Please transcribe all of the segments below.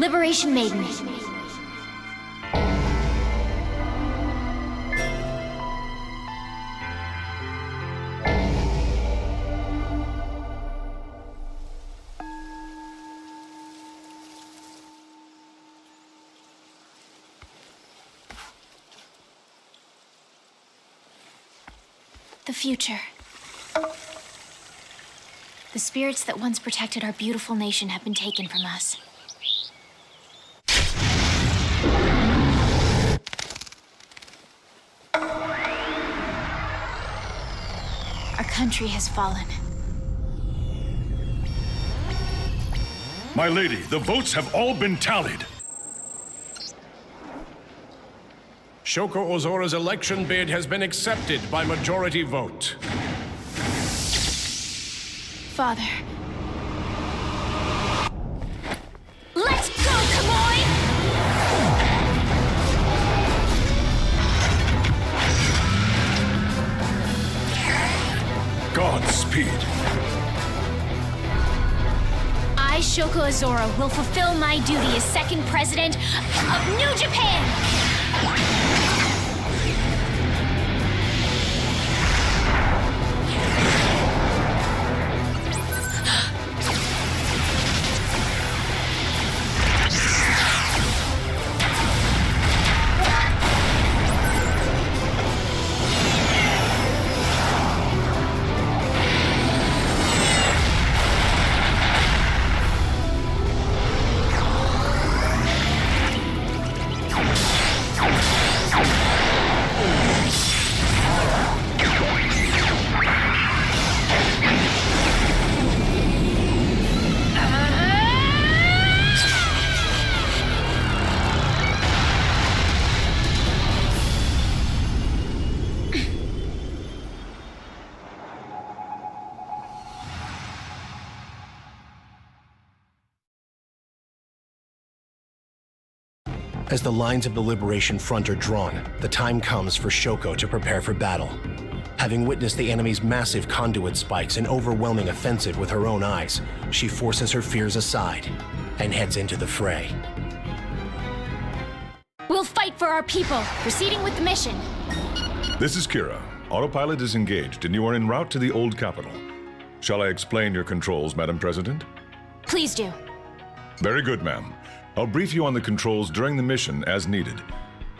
Liberation Maiden. The future. The spirits that once protected our beautiful nation have been taken from us. Our country has fallen. My lady, the votes have all been tallied. Shoko Ozora's election bid has been accepted by majority vote. Father. Let's go, Kamoy! Godspeed. I, Shoko Ozora, will fulfill my duty as second president of New Japan! As the lines of the Liberation Front are drawn, the time comes for Shoko to prepare for battle. Having witnessed the enemy's massive conduit spikes and overwhelming offensive with her own eyes, she forces her fears aside and heads into the fray. We'll fight for our people, proceeding with the mission. This is Kira. Autopilot is engaged and you are en route to the old capital. Shall I explain your controls, Madam President? Please do. Very good, ma'am. I'll brief you on the controls during the mission as needed.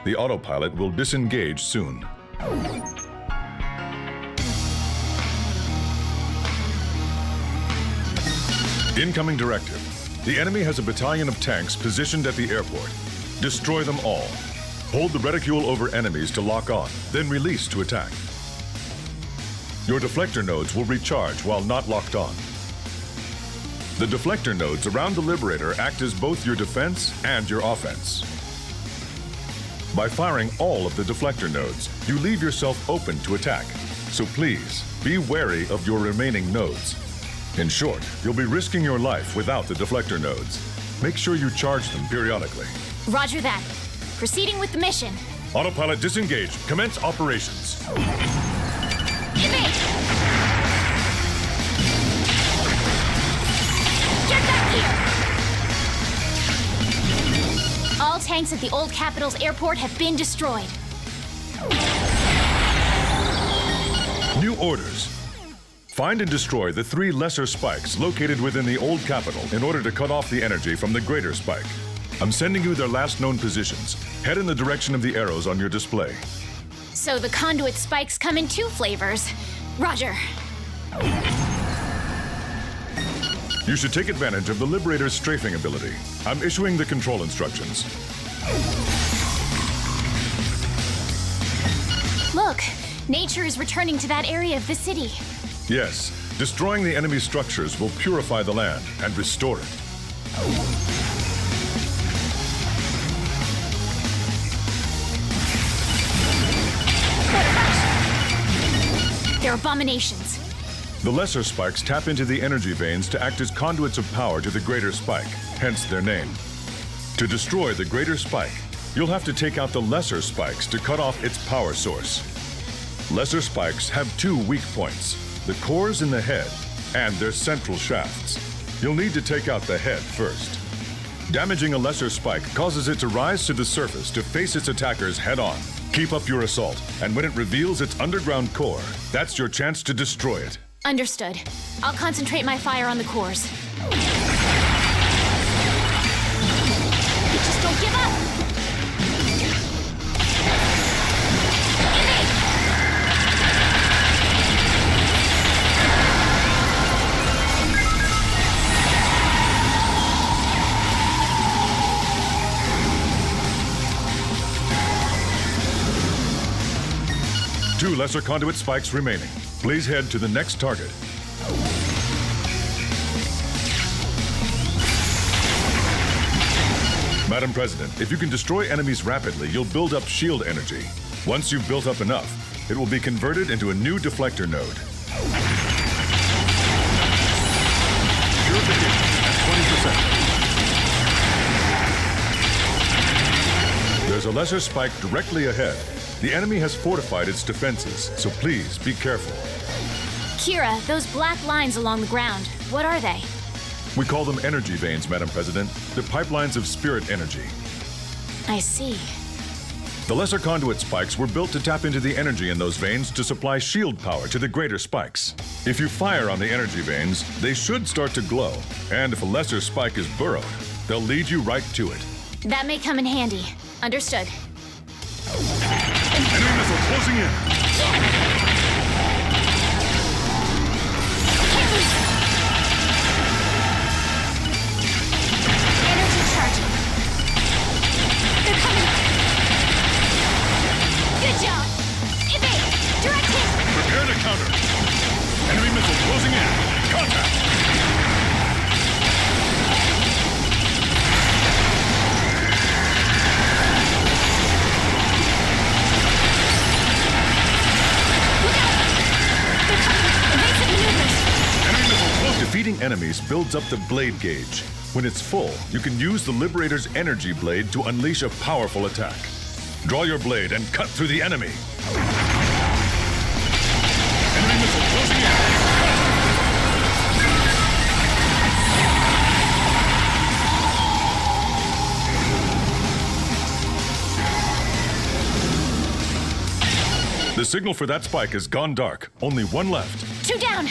The autopilot will disengage soon. Incoming directive. The enemy has a battalion of tanks positioned at the airport. Destroy them all. Hold the reticule over enemies to lock on, then release to attack. Your deflector nodes will recharge while not locked on. The deflector nodes around the Liberator act as both your defense and your offense. By firing all of the deflector nodes, you leave yourself open to attack. So please, be wary of your remaining nodes. In short, you'll be risking your life without the deflector nodes. Make sure you charge them periodically. Roger that. Proceeding with the mission. Autopilot disengaged. Commence operations. Evade! Get back here! All tanks at the Old Capital's airport have been destroyed. New orders. Find and destroy the 3 lesser spikes located within the Old Capital in order to cut off the energy from the greater spike. I'm sending you their last known positions. Head in the direction of the arrows on your display. So the conduit spikes come in 2 flavors. Roger. You should take advantage of the Liberator's strafing ability. I'm issuing the control instructions. Look, nature is returning to that area of the city. Yes, destroying the enemy structures will purify the land and restore it. They're abominations. The lesser spikes tap into the energy veins to act as conduits of power to the greater spike, hence their name. To destroy the greater spike, you'll have to take out the lesser spikes to cut off its power source. Lesser spikes have 2 weak points, the cores in the head and their central shafts. You'll need to take out the head first. Damaging a lesser spike causes it to rise to the surface to face its attackers head-on. Keep up your assault, and when it reveals its underground core, that's your chance to destroy it. Understood. I'll concentrate my fire on the cores. Just don't give up! Two lesser conduit spikes remaining. Please head to the next target. Madam President, if you can destroy enemies rapidly, you'll build up shield energy. Once you've built up enough, it will be converted into a new deflector node. Purification at 20%. There's a lesser spike directly ahead. The enemy has fortified its defenses, so please be careful. Kira, those black lines along the ground, what are they? We call them energy veins, Madam President. They're pipelines of spirit energy. I see. The lesser conduit spikes were built to tap into the energy in those veins to supply shield power to the greater spikes. If you fire on the energy veins, they should start to glow. And if a lesser spike is burrowed, they'll lead you right to it. That may come in handy. Understood. Enemy missile closing in. Energy charging. They're coming. Good job. Evade. Direct hit. Prepare to counter. Enemy missile closing in. Contact. Defeating enemies builds up the blade gauge. When it's full, you can use the Liberator's energy blade to unleash a powerful attack. Draw your blade and cut through the enemy. Enemy missile closing in. The signal for that spike has gone dark. Only one left. 2 down.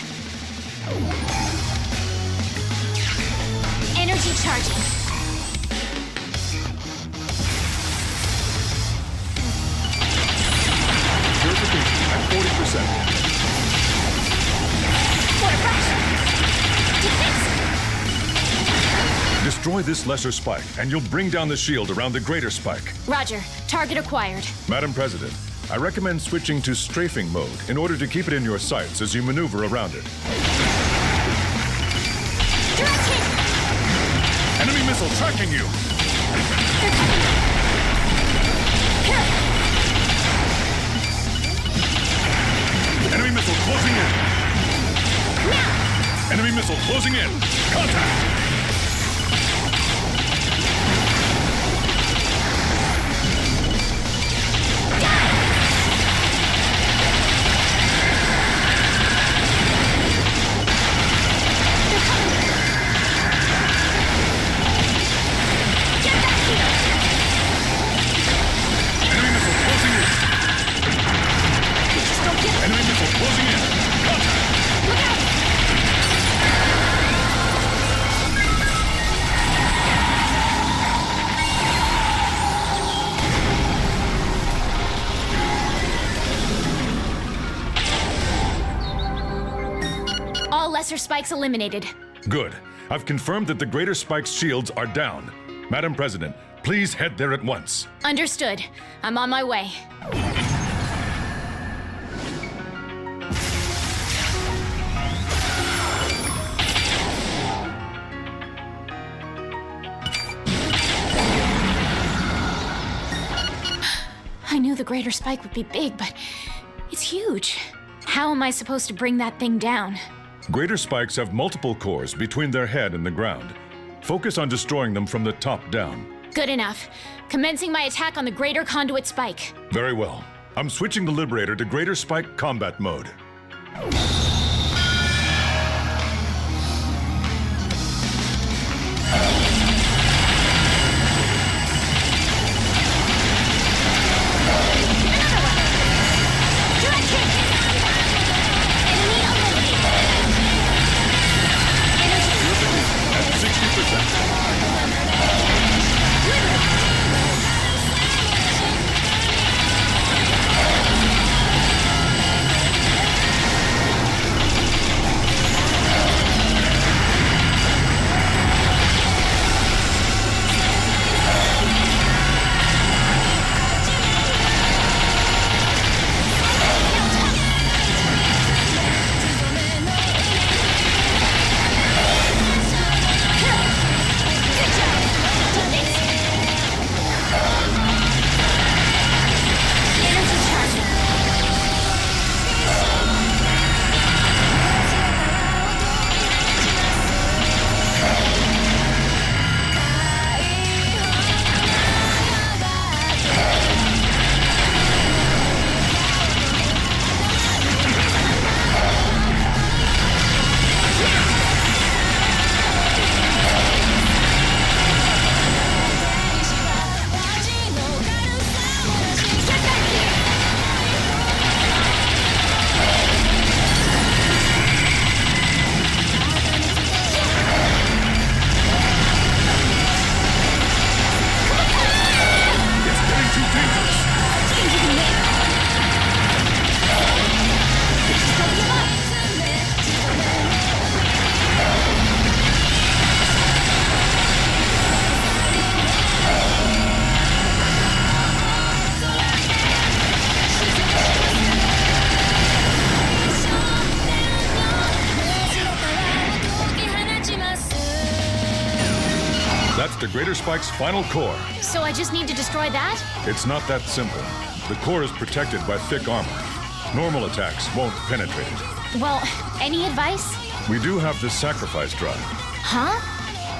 Energy charging. Purification at 40%. What a rush! Defense! Destroy this lesser spike, and you'll bring down the shield around the greater spike. Roger. Target acquired. Madam President, I recommend switching to strafing mode in order to keep it in your sights as you maneuver around it. Direct hit! Enemy missile tracking you! They're coming! Here! Enemy missile closing in! Now! Enemy missile closing in! Contact! Lesser spikes eliminated. Good. I've confirmed that the greater spike's shields are down. Madam President, please head there at once. Understood. I'm on my way. I knew the greater spike would be big, but it's huge. How am I supposed to bring that thing down? Greater spikes have multiple cores between their head and the ground. Focus on destroying them from the top down. Good enough. Commencing my attack on the greater conduit spike. Very well. I'm switching the Liberator to greater spike combat mode. Greater Spike's final core. So I just need to destroy that? It's not that simple. The core is protected by thick armor. Normal attacks won't penetrate it. Well, any advice? We do have the sacrifice drive. Huh?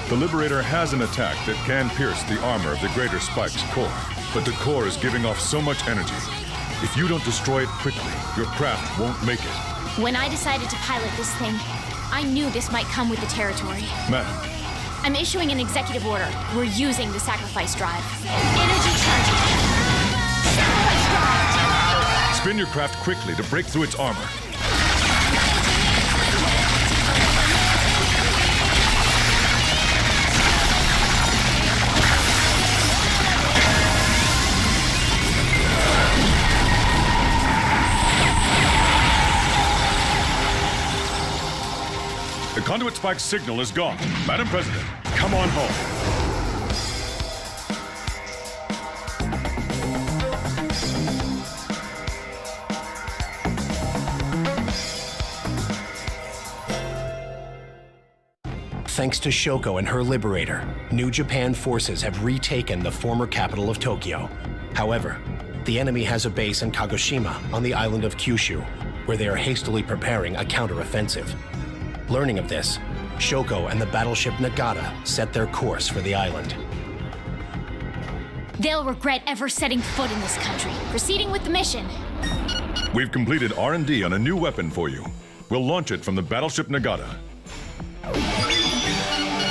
The Liberator has an attack that can pierce the armor of the Greater Spike's core. But the core is giving off so much energy. If you don't destroy it quickly, your craft won't make it. When I decided to pilot this thing, I knew this might come with the territory. Madam, I'm issuing an executive order. We're using the sacrifice drive. Energy charging. Sacrifice drive! spin your craft quickly to break through its armor. The conduit spike signal is gone. Madam President, come on home. Thanks to Shoko and her Liberator, New Japan forces have retaken the former capital of Tokyo. However, the enemy has a base in Kagoshima on the island of Kyushu, where they are hastily preparing a counteroffensive. Learning of this, Shoko and the battleship Nagata set their course for the island. They'll regret ever setting foot in this country. Proceeding with the mission. We've completed R&D on a new weapon for you. We'll launch it from the battleship Nagata.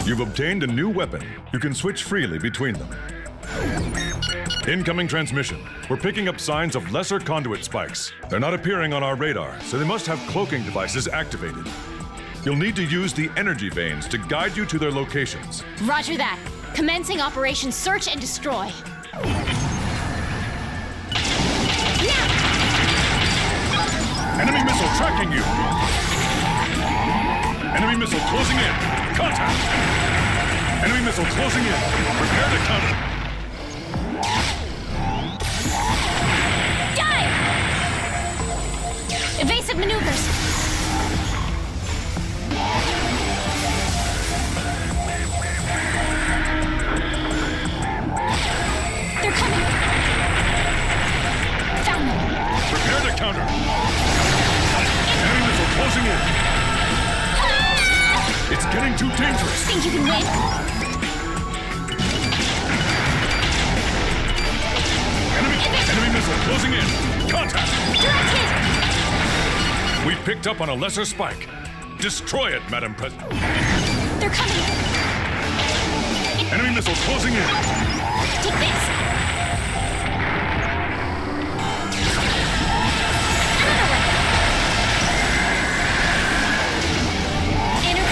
You've obtained a new weapon. You can switch freely between them. Incoming transmission. We're picking up signs of lesser conduit spikes. They're not appearing on our radar, so they must have cloaking devices activated. You'll need to use the energy veins to guide you to their locations. Roger that. Commencing Operation Search and Destroy. Now! Enemy missile tracking you! Enemy missile closing in! Contact! Enemy missile closing in! Prepare to counter! Dive! Evasive maneuvers! They're coming! Found them! Prepare to counter! Enemy missile closing in! It's getting too dangerous! Think you can win? Enemy missile closing in! Contact! Direct hit! We picked up on a lesser spike. Destroy it, Madam President. They're coming! Enemy missile closing in! Take this!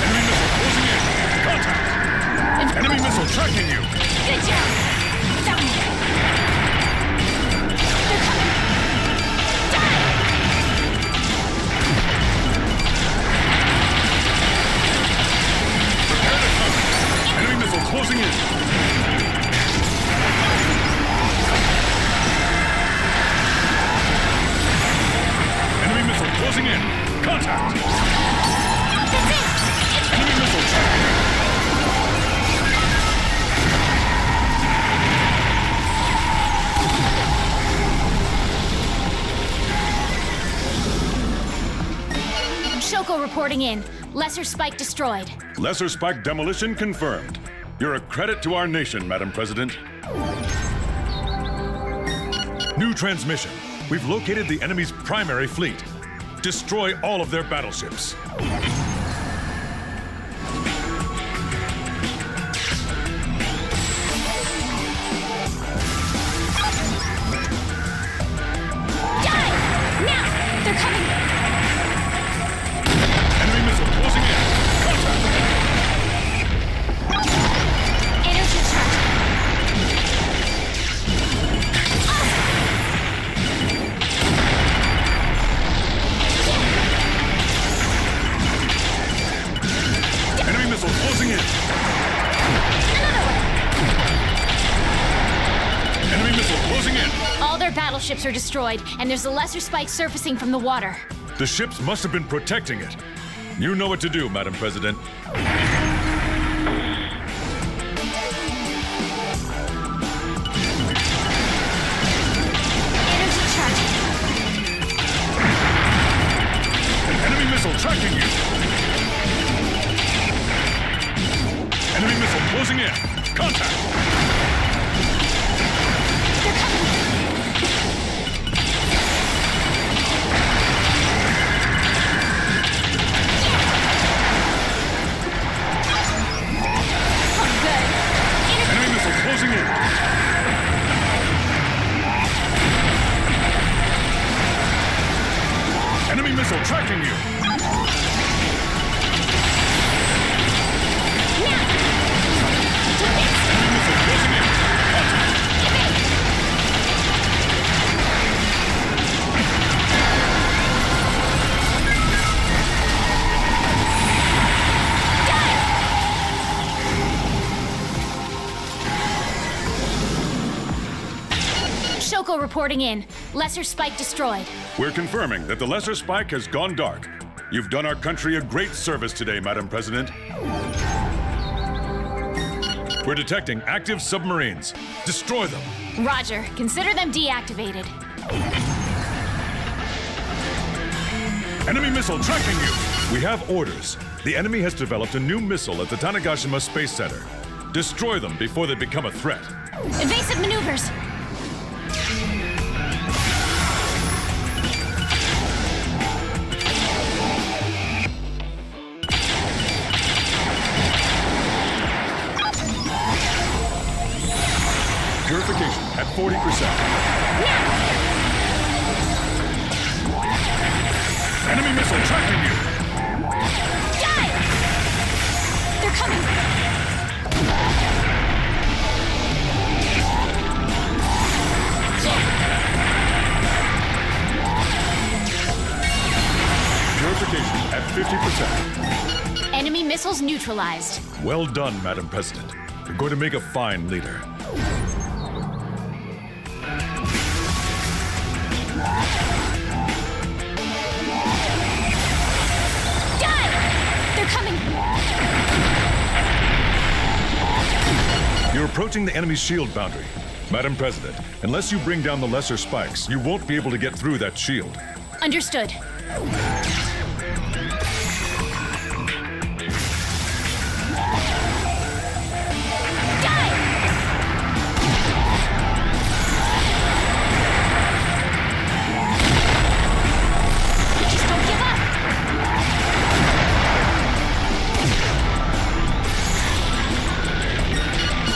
Enemy missile closing in! Contact! Enemy missile tracking you! Good job! Found me! They're coming! Die! Prepare to counter! Enemy missile closing in! Enemy missile closing in! Contact! That's it! Enemy missile tracking you! Shoko reporting in. Lesser spike destroyed. Lesser spike demolition confirmed. You're a credit to our nation, Madam President. New transmission. We've located the enemy's primary fleet. Destroy all of their battleships. Die! Now! They're coming! Enemy missile closing in. Contact! Energy charge. Enemy missile closing in. Enemy missile closing in. All their battleships are destroyed, and there's a lesser spike surfacing from the water. The ships must have been protecting it. You know what to do, Madam President. Contact! They're coming! Oh, good. Enemy missile closing in! Enemy missile tracking you! Enemy missile closing in! Shoko reporting in. Lesser spike destroyed. We're confirming that the lesser spike has gone dark. You've done our country a great service today, Madam President. We're detecting active submarines. Destroy them. Roger. Consider them deactivated. Enemy missile tracking you! We have orders. The enemy has developed a new missile at the Tanegashima Space Center. Destroy them before they become a threat. Evasive maneuvers. Purification at 40%. Enemy missile tracking you! Die! They're coming! Purification at 50%. Enemy missiles neutralized. Well done, Madam President. You're going to make a fine leader. Die! They're coming! You're approaching the enemy's shield boundary. Madam President, unless you bring down the lesser spikes, you won't be able to get through that shield. Understood. Just don't give up!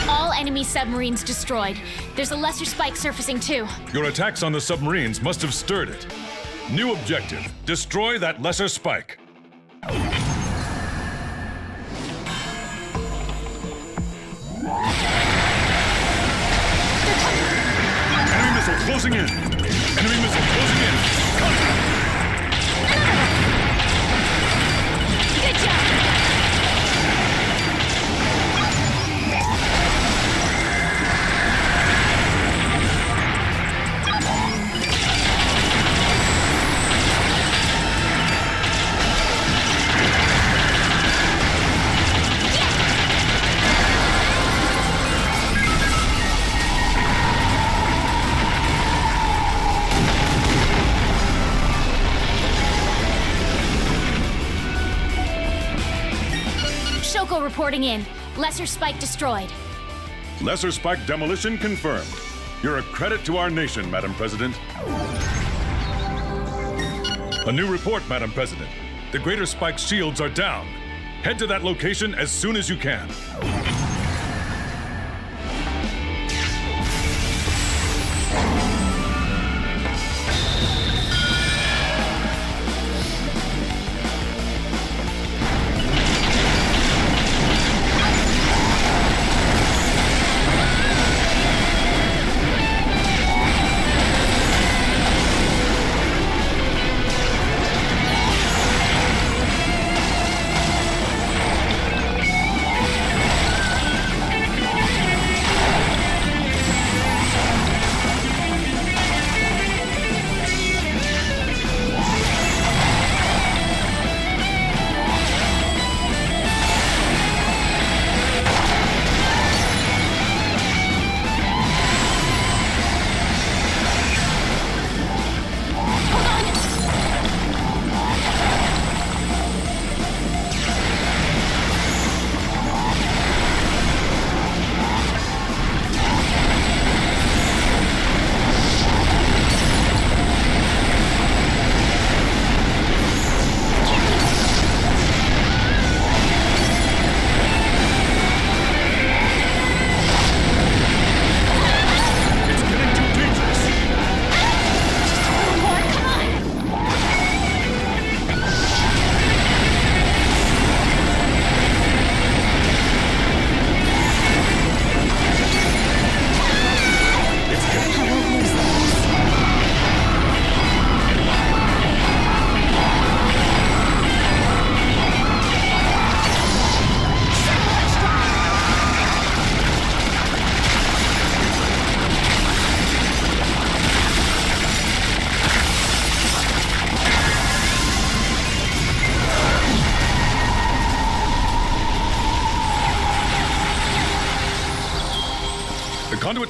All enemy submarines destroyed. There's a lesser spike surfacing too. Your attacks on the submarines must have stirred it. New objective, destroy that lesser spike. Enemy missile closing in. Enemy missile closing in. Contact. Good job! Shoko reporting in. Lesser spike destroyed. Lesser spike demolition confirmed. You're a credit to our nation, Madam President. A new report, Madam President. The Greater Spike shields are down. Head to that location as soon as you can.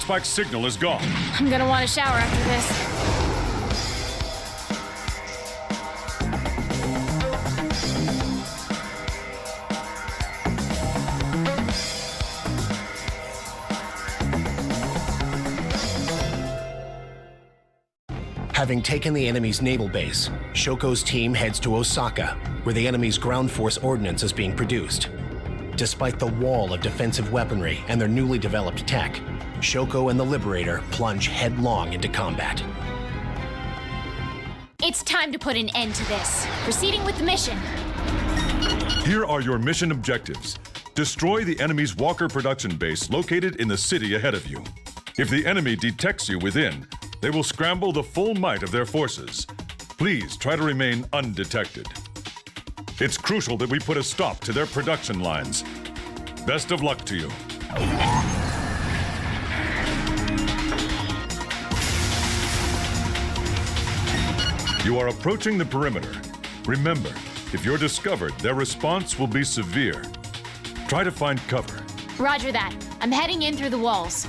spike's signal is gone. I'm gonna want a shower after this. Having taken the enemy's naval base, Shoko's team heads to Osaka, where the enemy's ground force ordnance is being produced. Despite the wall of defensive weaponry and their newly developed tech, Shoko and the Liberator plunge headlong into combat. It's time to put an end to this. Proceeding with the mission. Here are your mission objectives. Destroy the enemy's Walker production base located in the city ahead of you. If the enemy detects you within, they will scramble the full might of their forces. Please try to remain undetected. It's crucial that we put a stop to their production lines. Best of luck to you. You are approaching the perimeter. Remember, if you're discovered, their response will be severe. Try to find cover. Roger that. I'm heading in through the walls.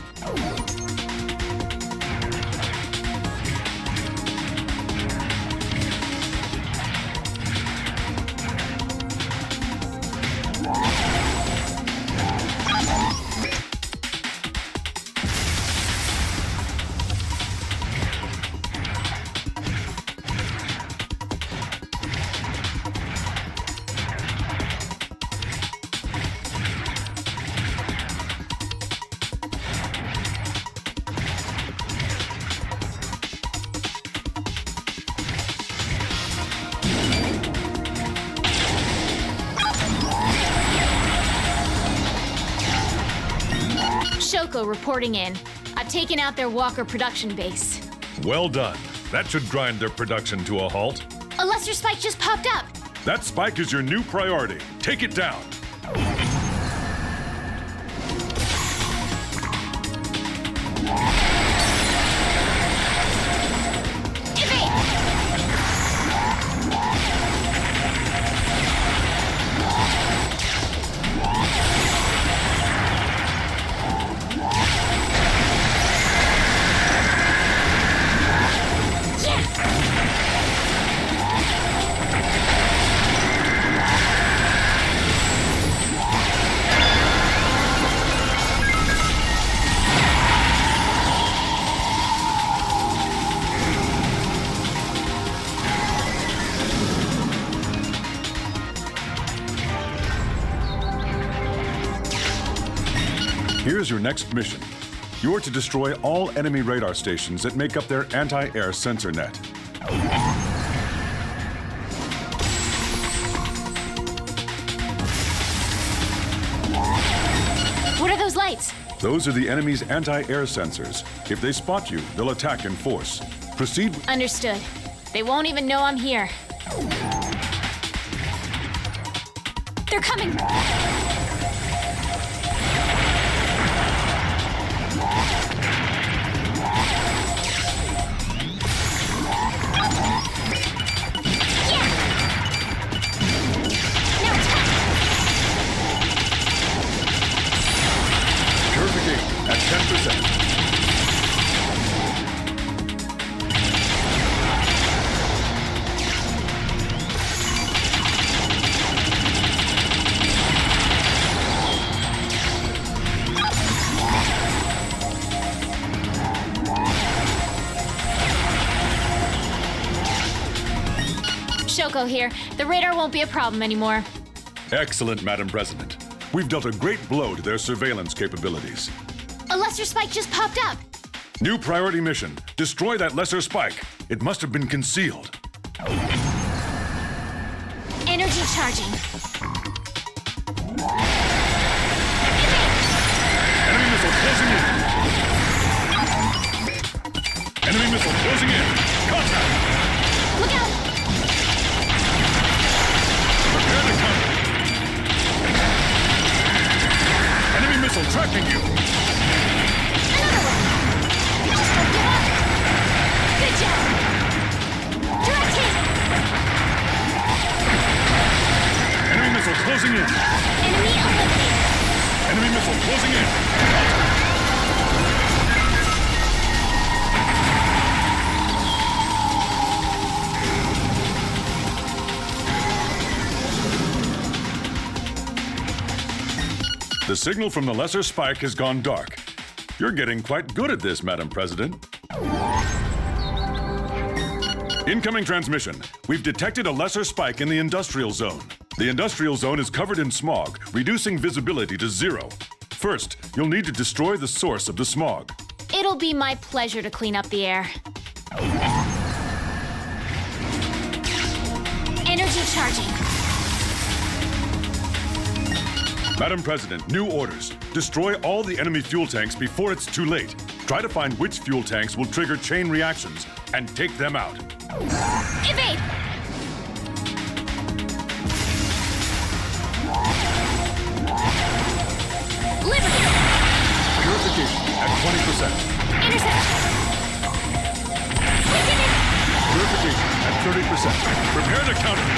Shoko reporting in. I've taken out their Walker production base. Well done. That should grind their production to a halt. A lesser spike just popped up. That spike is your new priority. Take it down. Here's your next mission. You're to destroy all enemy radar stations that make up their anti-air sensor net. What are those lights? Those are the enemy's anti-air sensors. If they spot you, they'll attack in force. Proceed. Understood. They won't even know I'm here. They're coming! Purification at 10%. Shoko here. The radar won't be a problem anymore. Excellent, Madam President. We've dealt a great blow to their surveillance capabilities. A lesser spike just popped up. New priority mission. Destroy that lesser spike. It must have been concealed. Energy charging. Enemy missile closing in. Enemy missile closing in. Contact! Look out! Prepare to counter. Enemy missile tracking you. Another one! Just don't give up! Good job! Direct hit! Enemy missile closing in. Enemy eliminated! Enemy missile closing in. Contact! The signal from the lesser spike has gone dark. You're getting quite good at this, Madam President. Incoming transmission. We've detected a lesser spike in the industrial zone. The industrial zone is covered in smog, reducing visibility to 0. First, you'll need to destroy the source of the smog. It'll be my pleasure to clean up the air. Energy charging. Madam President, new orders. Destroy all the enemy fuel tanks before it's too late. Try to find which fuel tanks will trigger chain reactions and take them out. Evade! Liberty! Purification at 20%. Intercept! We did it! Purification at 30%. Prepare to counter.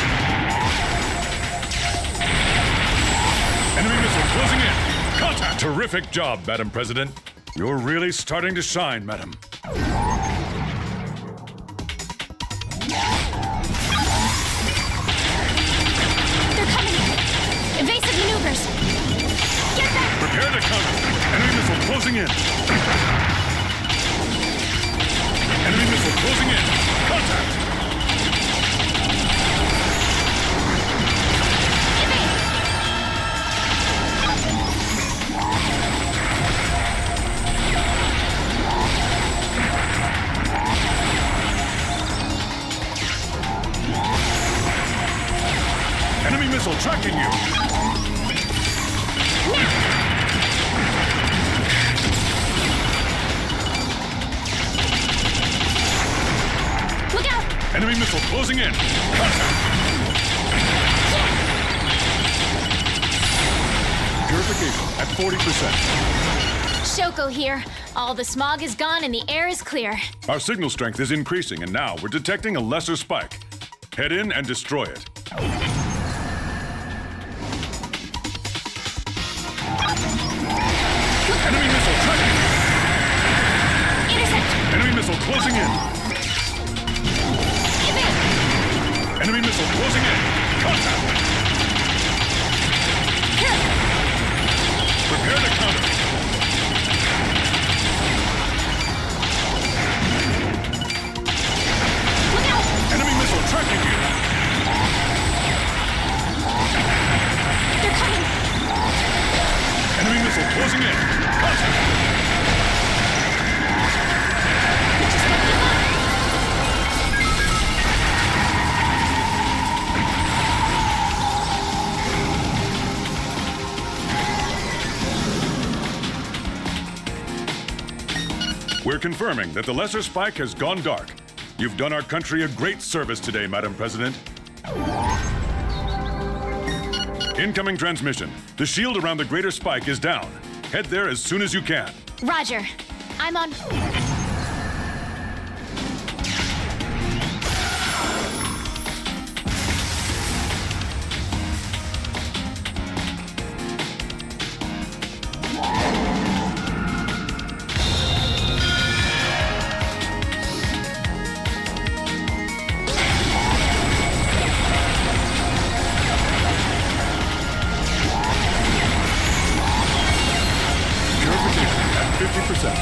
Enemy missile closing in. Contact! Terrific job, Madam President. You're really starting to shine, Madam. They're coming! Evasive maneuvers! Get back! Prepare to counter. Enemy missile closing in. Enemy missile closing in. Contact! Enemy missile tracking you. Look out! Enemy missile closing in. Contact. Purification at 40%. Shoko here. All the smog is gone and the air is clear. Our signal strength is increasing, and now we're detecting a lesser spike. Head in and destroy it. Enemy missile tracking. Intercept! Enemy missile closing in. Evade! Enemy missile closing in. Contact. Here! Prepare to counter. Look out! Enemy missile tracking you. They're coming! Enemy missile closing in. Contact. We're confirming that the lesser spike has gone dark. You've done our country a great service today, Madam President. Incoming transmission. The shield around the greater spike is down. Head there as soon as you can. Roger. I'm on... Purification at 50%.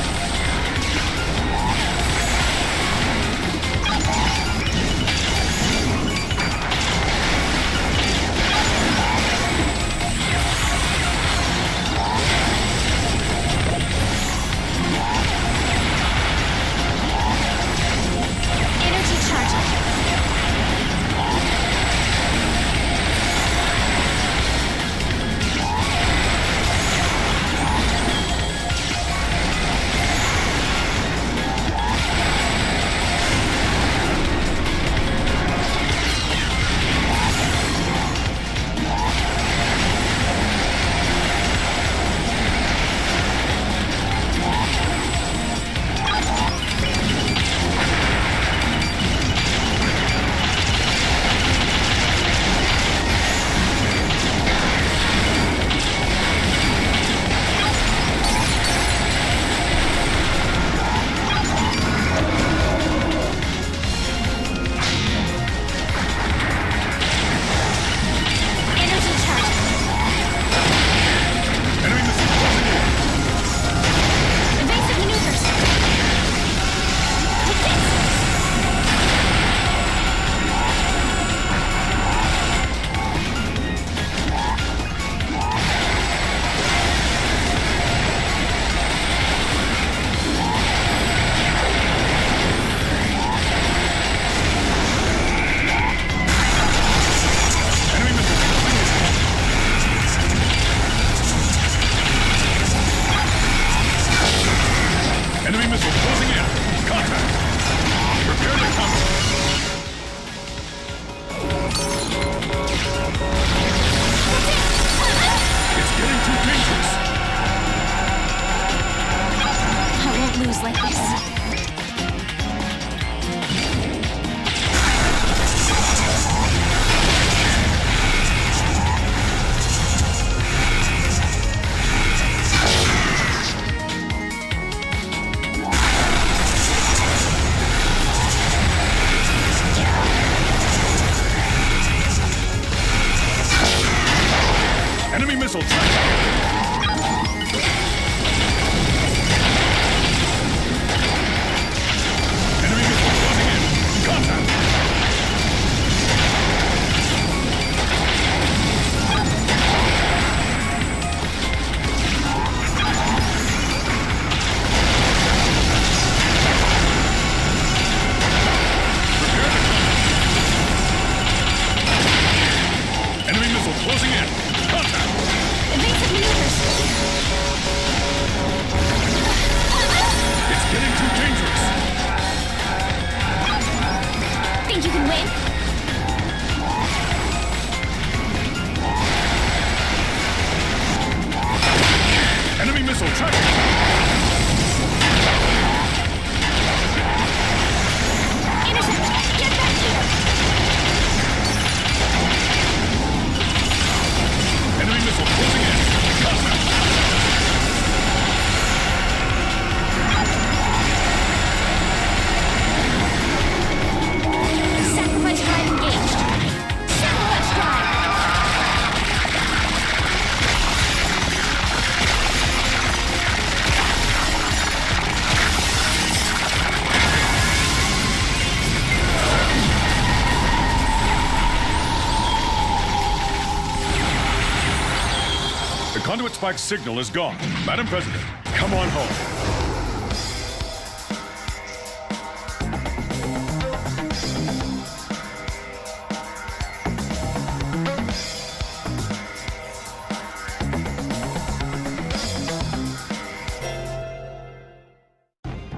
spike signal is gone. Madam President, come on home.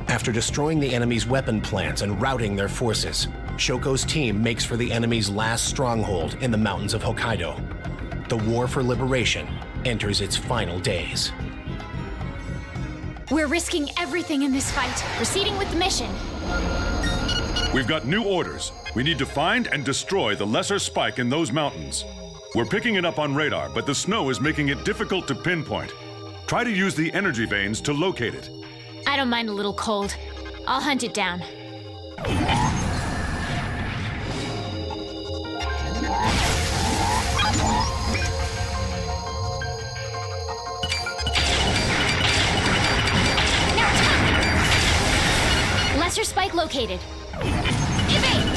After destroying the enemy's weapon plants and routing their forces, Shoko's team makes for the enemy's last stronghold in the mountains of Hokkaido. The war for liberation enters its final days. We're risking everything in this fight, proceeding with the mission. We've got new orders. We need to find and destroy the lesser spike in those mountains. We're picking it up on radar, but the snow is making it difficult to pinpoint. Try to use the energy veins to locate it. I don't mind a little cold. I'll hunt it down. Lesser spike located. Evade!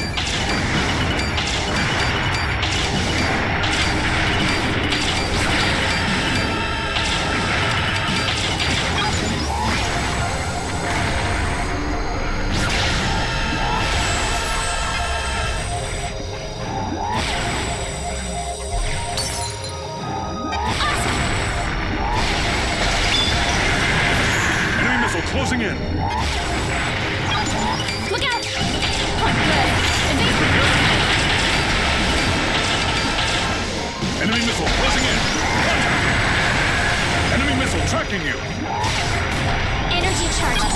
Closing in. Look out! Point good. Enemy missile closing in. Contact. Enemy missile tracking you. Energy charging.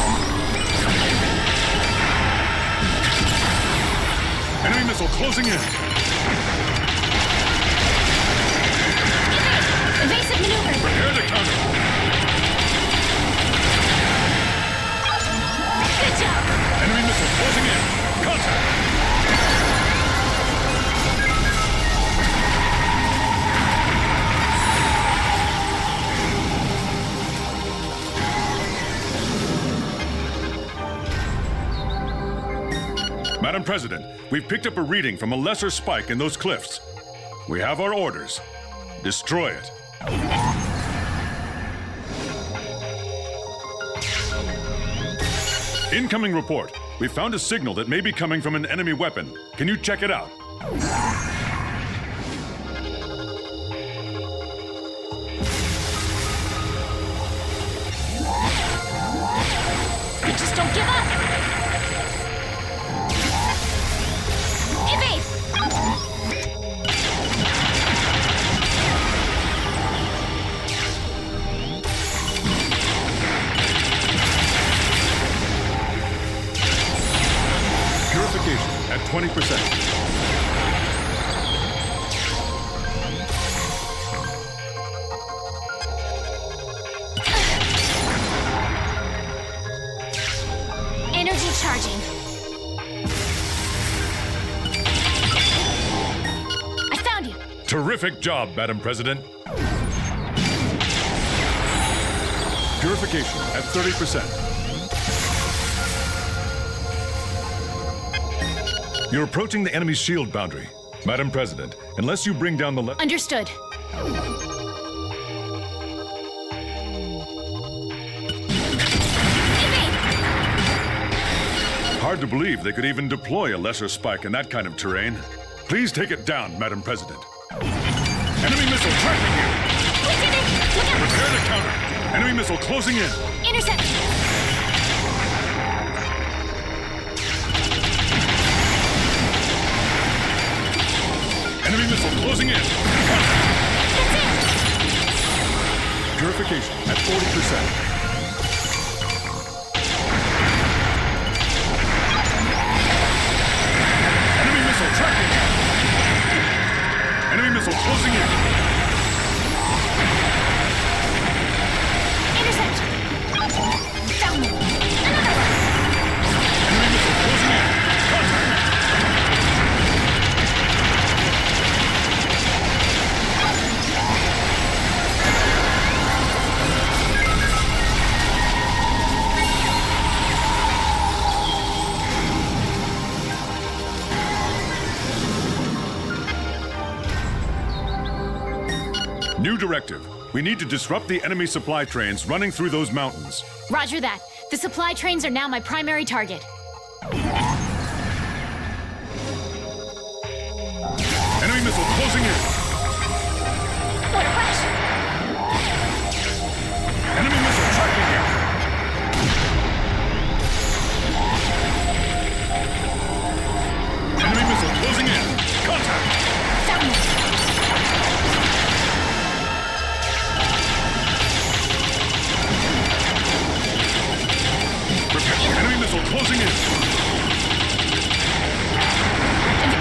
Enemy missile closing in. Evasive maneuver. Prepare to counter. Good job. Enemy missile closing in. Contact. Madam President, we've picked up a reading from a lesser spike in those cliffs. We have our orders. Destroy it. Incoming report. We found a signal that may be coming from an enemy weapon. Can you check it out? Just don't give up. Evade! Purification at 20%. Energy charging. I found you. Terrific job, Madam President. Purification at 30%. You're approaching the enemy's shield boundary. Madam President, unless you bring down the Understood. Hard to believe they could even deploy a lesser spike in that kind of terrain. Please take it down, Madam President. Enemy missile tracking you! We did it! Look out! Prepare to counter! Enemy missile closing in! Intercept! Enemy missile closing in! That's it! Purification at 40%. Enemy missile tracking! Enemy missile closing in! Intercept! Found them! Another one! Enemy missile closing in! Contact! New directive. We need to disrupt the enemy supply trains running through those mountains. Roger that. The supply trains are now my primary target. Enemy missile closing in. What a rush! Enemy missile tracking you. Enemy missile closing in. Contact. Found them. Enemy missile closing in.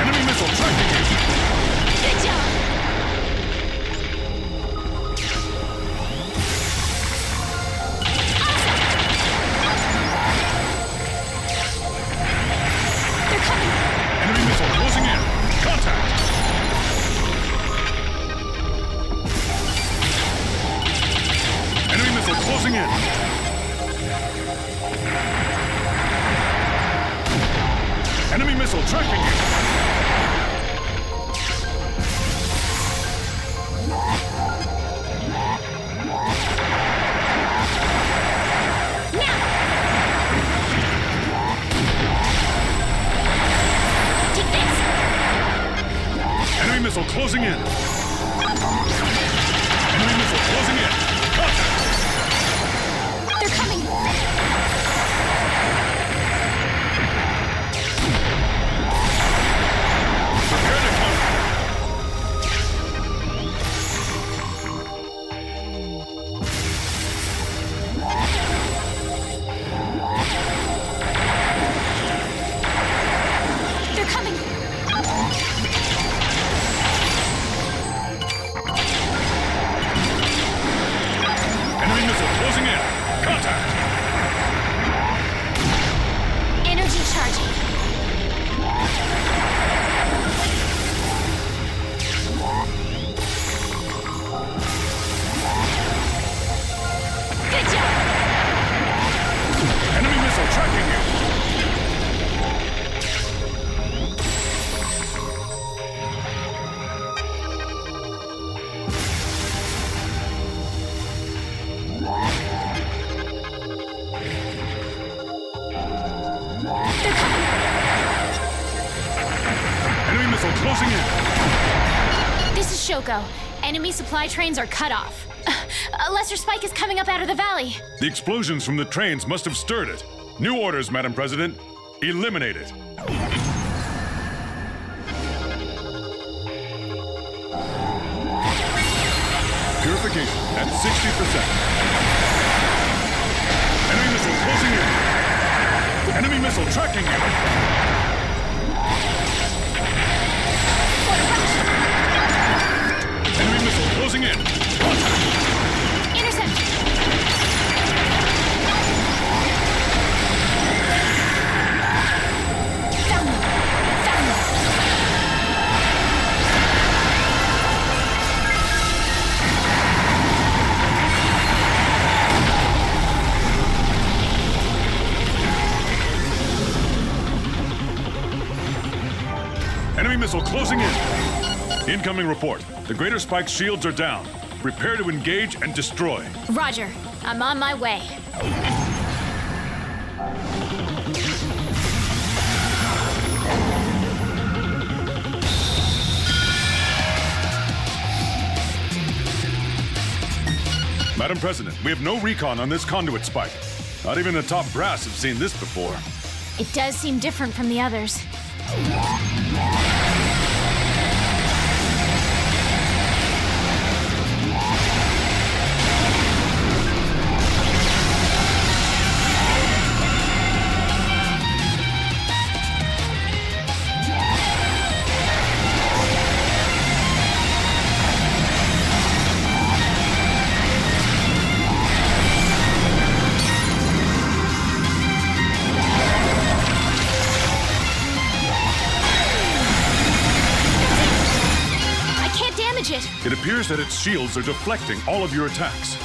Enemy missile tracking you. Good job! They're coming! Enemy missile closing in. Contact. Enemy missile closing in. Enemy missile tracking you. Now! Take this! Enemy missile closing in. Enemy missile closing in. Contact. They're coming! Prepare to counter. They're coming! Enemy missile closing in. Contact. Energy charging. Good job! Enemy missile tracking you. They're coming! Enemy missile closing in. This is Shoko. Enemy supply trains are cut off. A lesser spike is coming up out of the valley. The explosions from the trains must have stirred it. New orders, Madam President. Eliminate it. Purification at 60%. Enemy missile closing in. Enemy missile tracking you. Enemy missile closing in. Contact. Intercept! Found them! Found them! Enemy missile closing in. Incoming report. The Greater Spike's shields are down. Prepare to engage and destroy. Roger. I'm on my way. Madam President, we have no recon on this conduit spike. Not even the top brass have seen this before. It does seem different from the others. It appears that its shields are deflecting all of your attacks.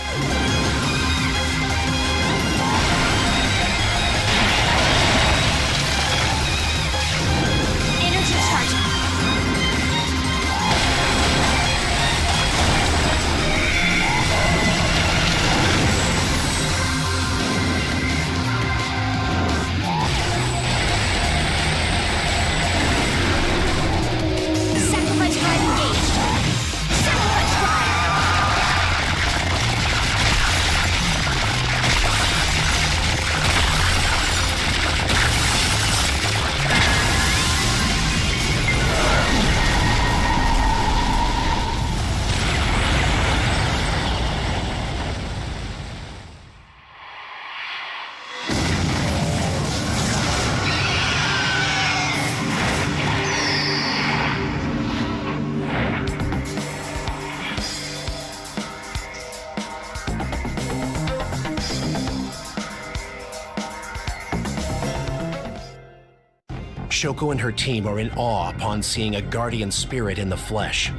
Energy charging. Shoko and her team are in awe upon seeing a guardian spirit in the flesh.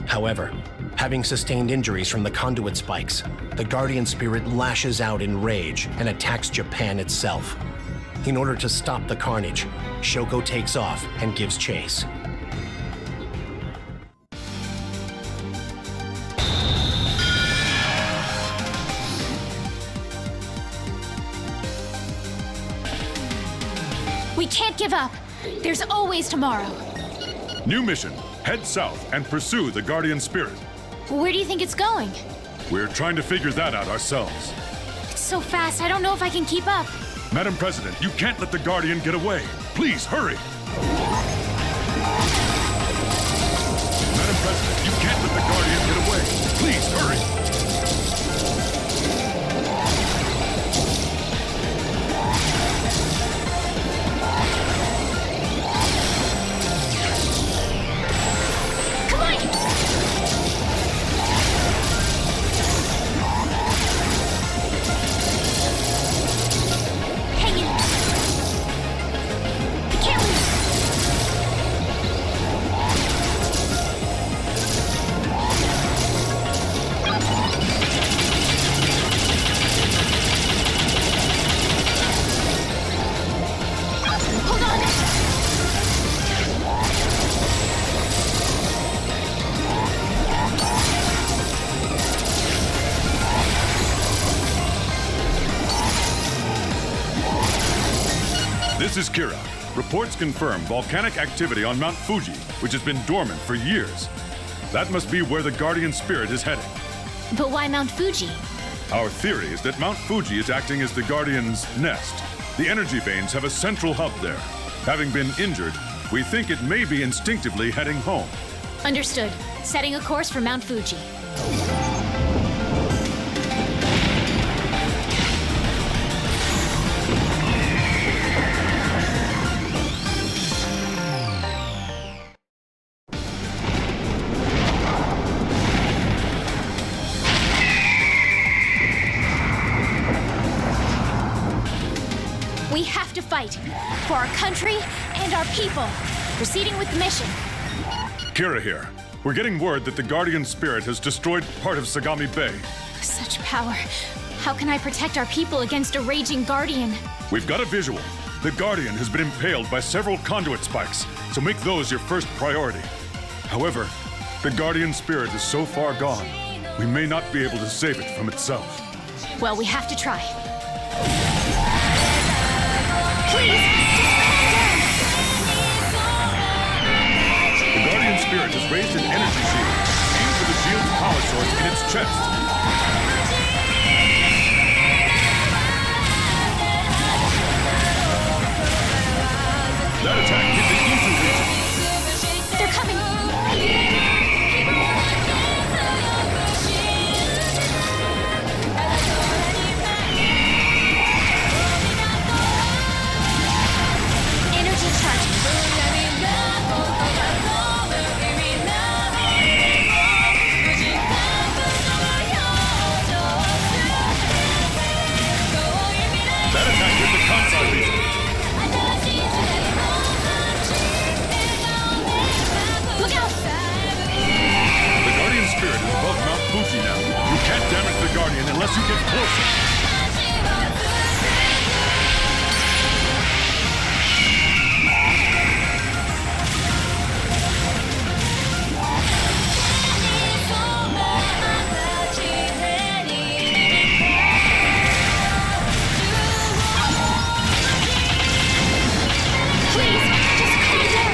However, having sustained injuries from the conduit spikes, the guardian spirit lashes out in rage and attacks Japan itself. In order to stop the carnage, Shoko takes off and gives chase. We can't give up. There's always tomorrow. New mission. Head south and pursue the Guardian Spirit. Where do you think it's going? We're trying to figure that out ourselves. It's so fast, I don't know if I can keep up. Madam President, you can't let the Guardian get away. Please, hurry! Madam President, you can't let the Guardian get away. Please, hurry! This is Kira. Reports confirm volcanic activity on Mount Fuji, which has been dormant for years. That must be where the Guardian Spirit is heading. But why Mount Fuji? Our theory is that Mount Fuji is acting as the Guardian's nest. The energy veins have a central hub there. Having been injured, we think it may be instinctively heading home. Understood. Setting a course for Mount Fuji. We have to fight for our country and our people. Proceeding with the mission. Kira here. We're getting word that the Guardian Spirit has destroyed part of Sagami Bay. Such power. How can I protect our people against a raging Guardian? We've got a visual. The Guardian has been impaled by several conduit spikes, so make those your first priority. However, the Guardian Spirit is so far gone, we may not be able to save it from itself. Well, we have to try. Please, just calm down. The Guardian Spirit has raised an energy shield. Aim for the shield's power source in its chest. That attack hit the Izu region. They're coming. Energy charging. That attack hit the Kansai region. Look out! The Guardian Spirit is above Mount Fuji now. You can't damage the Guardian unless you get closer. Please, just calm down.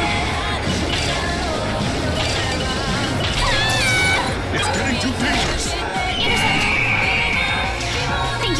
It's getting too dangerous. Intercept. Thank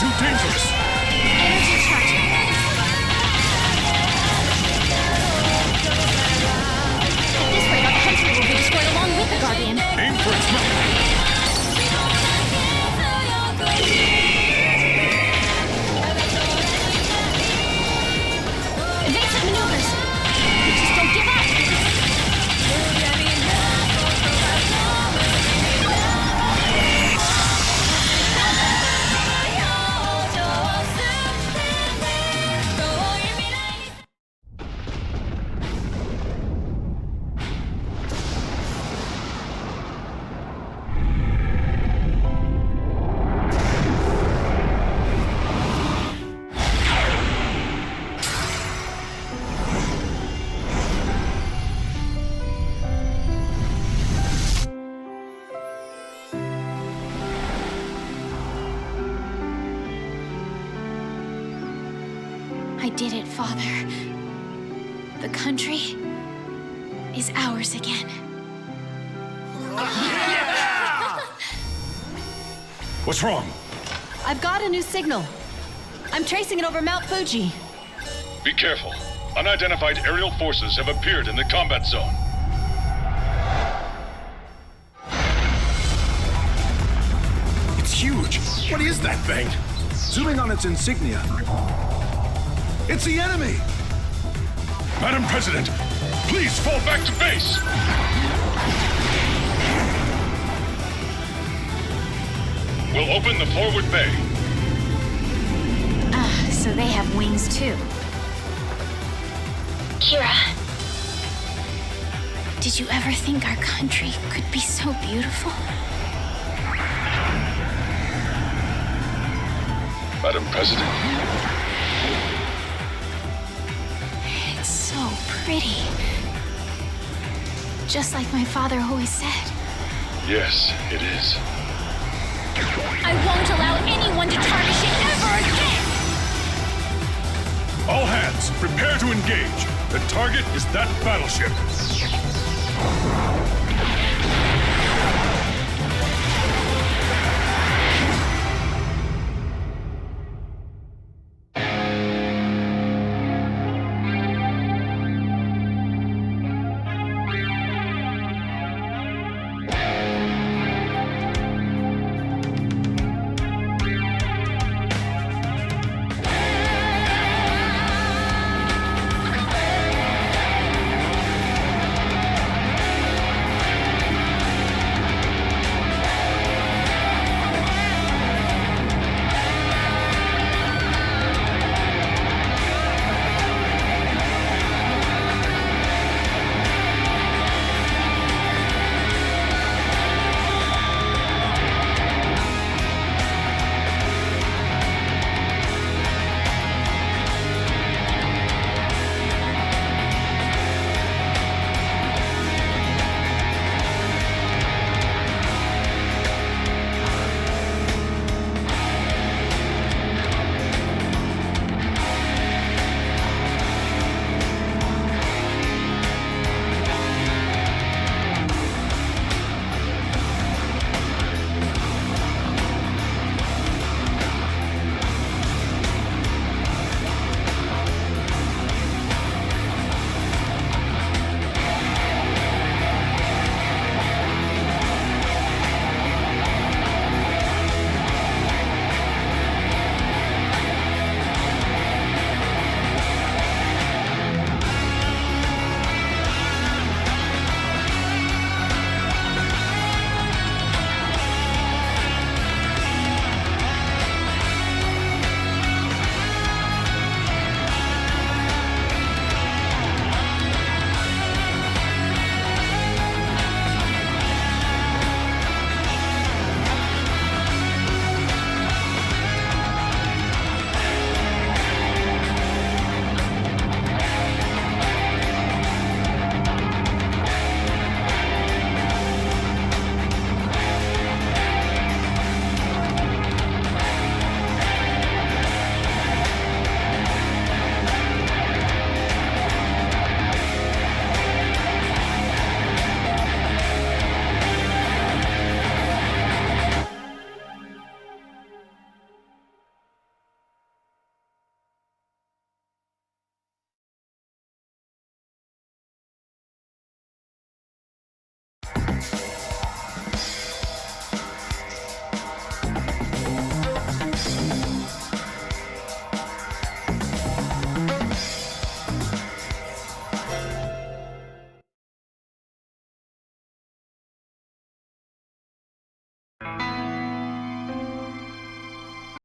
too dangerous. Energy charging. At this rate, our country will be destroyed along with the Guardian. Aim for its mouth. Evasive maneuvers. Just don't give up. I did it, Father. The country is ours again. What's wrong? I've got a new signal. I'm tracing it over Mount Fuji. Be careful. Unidentified aerial forces have appeared in the combat zone. It's huge. What is that thing? Zooming on its insignia. It's the enemy! Madam President, please fall back to base! We'll open the forward bay. Ah, so they have wings too. Kira, did you ever think our country could be so beautiful? Madam President, It's so pretty. Just like my father always said. yes, it is. I won't allow anyone to tarnish it ever again! All hands, prepare to engage. The target is that battleship.